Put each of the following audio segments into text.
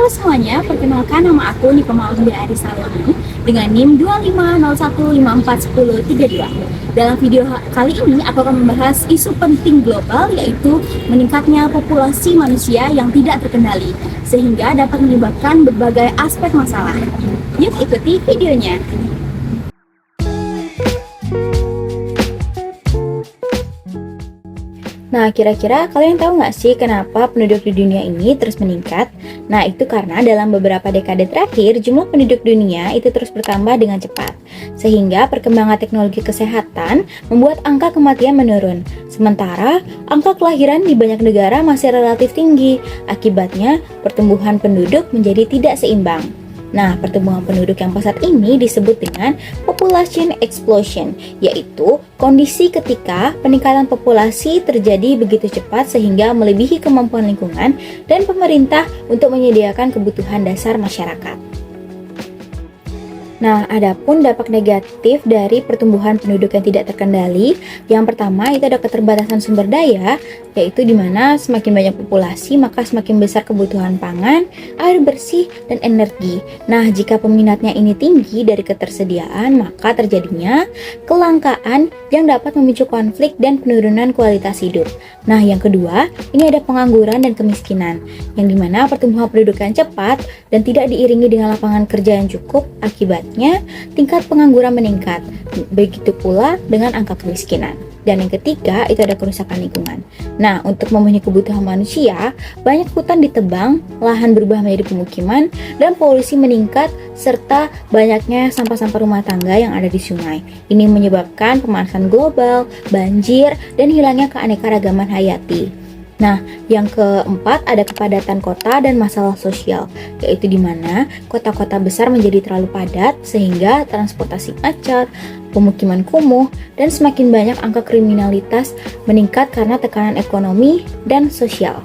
Halo semuanya, perkenalkan nama aku Niko Maulida Arisalani dengan NIM 2501541032. Dalam video kali ini aku akan membahas isu penting global, yaitu meningkatnya populasi manusia yang tidak terkendali sehingga dapat menyebabkan berbagai aspek masalah. Yuk ikuti videonya. Nah, kira-kira kalian tahu nggak sih kenapa penduduk di dunia ini terus meningkat? Nah, itu karena dalam beberapa dekade terakhir, jumlah penduduk dunia itu terus bertambah dengan cepat. Sehingga perkembangan teknologi kesehatan membuat angka kematian menurun. Sementara, angka kelahiran di banyak negara masih relatif tinggi. Akibatnya, pertumbuhan penduduk menjadi tidak seimbang. Nah, pertumbuhan penduduk yang pesat ini disebut dengan population explosion, yaitu kondisi ketika peningkatan populasi terjadi begitu cepat sehingga melebihi kemampuan lingkungan dan pemerintah untuk menyediakan kebutuhan dasar masyarakat. Nah, adapun dampak negatif dari pertumbuhan penduduk yang tidak terkendali, yang pertama itu ada keterbatasan sumber daya, yaitu di mana semakin banyak populasi maka semakin besar kebutuhan pangan, air bersih, dan energi. Nah, jika peminatnya ini tinggi dari ketersediaan, maka terjadinya kelangkaan yang dapat memicu konflik dan penurunan kualitas hidup. Nah, yang kedua, ini ada pengangguran dan kemiskinan, yang dimana pertumbuhan penduduk yang cepat dan tidak diiringi dengan lapangan kerja yang cukup, akibatnya tingkat pengangguran meningkat, begitu pula dengan angka kemiskinan. Dan yang ketiga, itu ada kerusakan lingkungan. Nah, untuk memenuhi kebutuhan manusia, banyak hutan ditebang, lahan berubah menjadi pemukiman, dan polusi meningkat, serta banyaknya sampah-sampah rumah tangga yang ada di sungai. Ini menyebabkan pemanasan global, banjir, dan hilangnya keanekaragaman hayati. Nah, yang keempat ada kepadatan kota dan masalah sosial, yaitu di mana kota-kota besar menjadi terlalu padat sehingga transportasi macet, pemukiman kumuh, dan semakin banyak angka kriminalitas meningkat karena tekanan ekonomi dan sosial.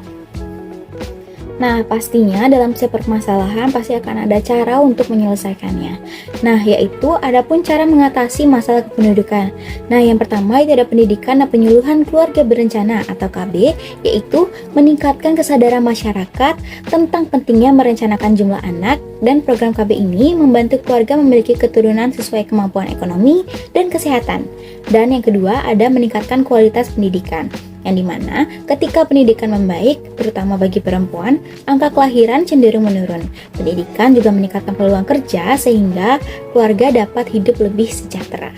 Nah, pastinya dalam setiap permasalahan pasti akan ada cara untuk menyelesaikannya. Nah, yaitu adapun cara mengatasi masalah kependudukan. Nah, yang pertama itu ada pendidikan dan penyuluhan keluarga berencana atau KB, yaitu meningkatkan kesadaran masyarakat tentang pentingnya merencanakan jumlah anak, dan program KB ini membantu keluarga memiliki keturunan sesuai kemampuan ekonomi dan kesehatan. Dan yang kedua ada meningkatkan kualitas pendidikan, yang dimana ketika pendidikan membaik, terutama bagi perempuan, angka kelahiran cenderung menurun. Pendidikan juga meningkatkan peluang kerja sehingga keluarga dapat hidup lebih sejahtera.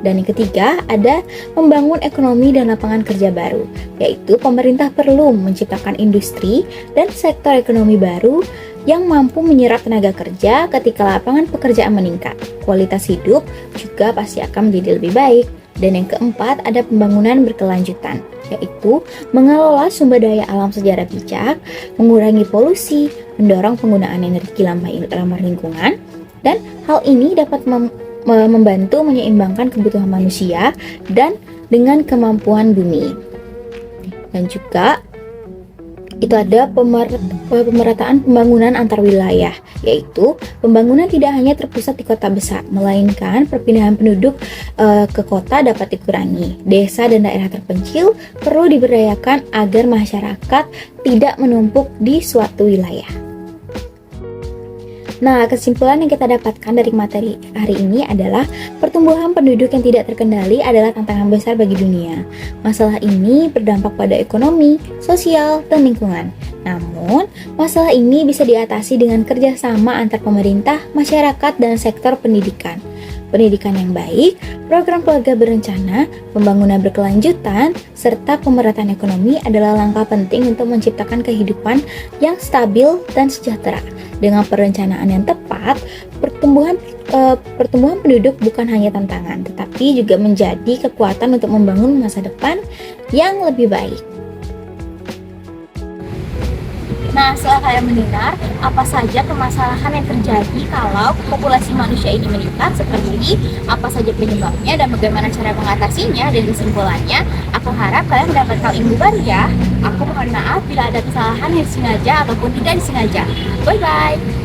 Dan yang ketiga ada membangun ekonomi dan lapangan kerja baru, yaitu pemerintah perlu menciptakan industri dan sektor ekonomi baru yang mampu menyerap tenaga kerja. Ketika lapangan pekerjaan meningkat, kualitas hidup juga pasti akan menjadi lebih baik. Dan yang keempat ada pembangunan berkelanjutan, yaitu mengelola sumber daya alam secara bijak, mengurangi polusi, mendorong penggunaan energi ramah lingkungan, dan hal ini dapat membantu menyeimbangkan kebutuhan manusia dan dengan kemampuan bumi. Dan juga itu ada pemerataan pembangunan antar wilayah, yaitu pembangunan tidak hanya terpusat di kota besar, melainkan perpindahan penduduk ke kota dapat dikurangi. Desa dan daerah terpencil perlu diberdayakan agar masyarakat tidak menumpuk di suatu wilayah. Nah, kesimpulan yang kita dapatkan dari materi hari ini adalah pertumbuhan penduduk yang tidak terkendali adalah tantangan besar bagi dunia. Masalah ini berdampak pada ekonomi, sosial, dan lingkungan. Namun, masalah ini bisa diatasi dengan kerjasama antar pemerintah, masyarakat, dan sektor pendidikan. Pendidikan yang baik, program keluarga berencana, pembangunan berkelanjutan, serta pemerataan ekonomi adalah langkah penting untuk menciptakan kehidupan yang stabil dan sejahtera. Dengan perencanaan yang tepat, pertumbuhan penduduk bukan hanya tantangan, tetapi juga menjadi kekuatan untuk membangun masa depan yang lebih baik. Nah, setelah kalian mendengar apa saja permasalahan yang terjadi kalau populasi manusia ini meningkat, seperti apa saja penyebabnya dan bagaimana cara mengatasinya, dan kesimpulannya, aku harap kalian mendapatkan ilmu baru ya. Aku mohon maaf bila ada kesalahan yang disengaja ataupun tidak disengaja. Bye-bye!